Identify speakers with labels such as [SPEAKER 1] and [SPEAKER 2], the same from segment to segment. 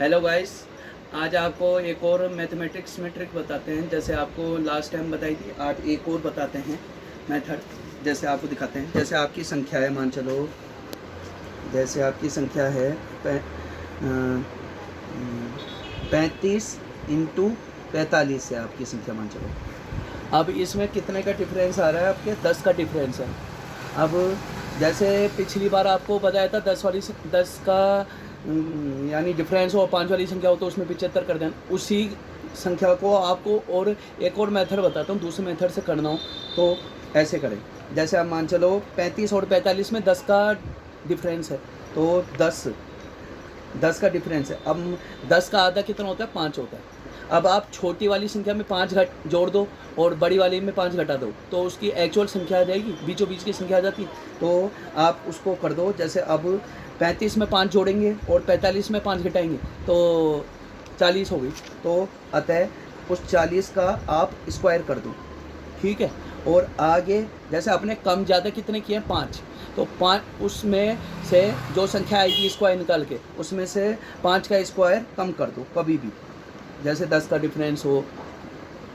[SPEAKER 1] Hello guys, आज आपको एक और मैथमेटिक्स में ट्रिक बताते हैं। जैसे आपको लास्ट टाइम बताई थी, आज एक और बताते हैं मेथड। जैसे आपको दिखाते हैं, जैसे आपकी संख्या है, मान चलो जैसे आपकी संख्या है 35 इंटू 45 है आपकी संख्या, मान चलो। अब इसमें कितने का डिफरेंस आ रहा है? आपके 10 का डिफरेंस है। अब जैसे पिछली बार आपको बताया था 10 का यानी डिफरेंस हो, 5 वाली संख्या हो तो उसमें 75 कर देना। उसी संख्या को आपको और एक और मेथड बताता हूँ, दूसरे मेथड से करना हो तो ऐसे करें। जैसे आप मान चलो 35 और 45 में 10 का डिफरेंस है, तो 10 का डिफरेंस है। अब 10 का आधा कितना होता है? 5 होता है। अब आप छोटी वाली संख्या में 5 जोड़ दो और बड़ी वाली में 5 घटा दो, तो उसकी एक्चुअल संख्या आ जाएगी, बीचों बीच की संख्या आ जाती। तो आप उसको कर दो। जैसे अब 35 में 5 जोड़ेंगे और 45 में 5 घटाएंगे तो 40 हो गई। तो अतः उस 40 का आप स्क्वायर कर दो, ठीक है। और आगे जैसे आपने कम ज़्यादा कितने किए? 5। तो 5 उसमें से जो संख्या आएगी स्क्वायर निकाल के, उसमें से 5 का स्क्वायर कम कर दो कभी भी। जैसे 10 का डिफरेंस हो,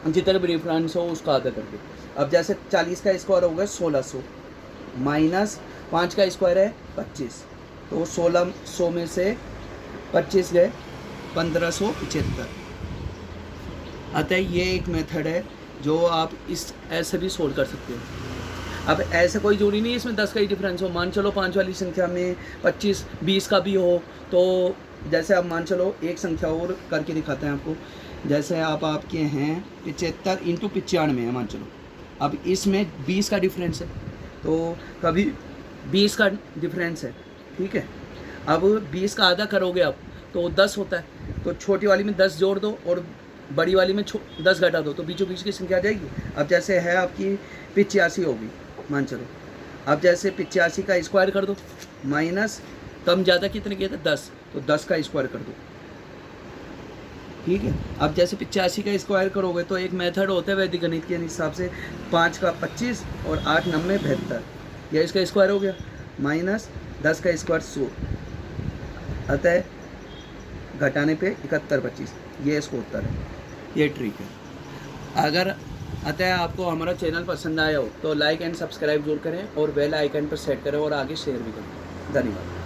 [SPEAKER 1] जितना भी डिफरेंस हो उसका आधा करके। अब जैसे 40 का स्क्वायर हो गया 1600 माइनस 5 का स्क्वायर है 25, तो 1600 में से 25 गए 1575। अतः ये एक मेथड है जो आप इस ऐसे भी सोल्व कर सकते हो। अब ऐसा कोई जरूरी नहीं है इसमें 10 का ही डिफरेंस हो। मान चलो 5 वाली संख्या में 25 20 का भी हो, तो जैसे आप मान चलो एक संख्या और करके दिखाते हैं आपको। जैसे आपके हैं 75 इंटू 95 है, मान चलो। अब इसमें 20 का डिफरेंस है, तो कभी 20 का डिफरेंस है, ठीक है। अब 20 का आधा करोगे आप तो 10 होता है, तो छोटी वाली में 10 जोड़ दो और बड़ी वाली में 10 घटा दो, तो बीचों बीच की संख्या आ जाएगी। अब जैसे है आपकी 85 होगी, मान चलो। अब जैसे 85 का स्क्वायर कर दो माइनस कम ज़्यादा कितने किए थे? 10, तो 10 का स्क्वायर कर दो, ठीक है। अब जैसे 85 का स्क्वायर करोगे तो एक मेथड होता है वैदिक गणित के हिसाब से, 5 का 25 और 8 9 72, यह इसका स्क्वायर हो गया, माइनस 10 का स्क्वायर 100, अतः घटाने पे 71 25, ये इसको उत्तर है। ये ट्रिक है। अगर अतः आपको हमारा चैनल पसंद आया हो तो लाइक एंड सब्सक्राइब जरूर करें और बेल आइकन पर सेट करें और आगे शेयर भी करें। धन्यवाद।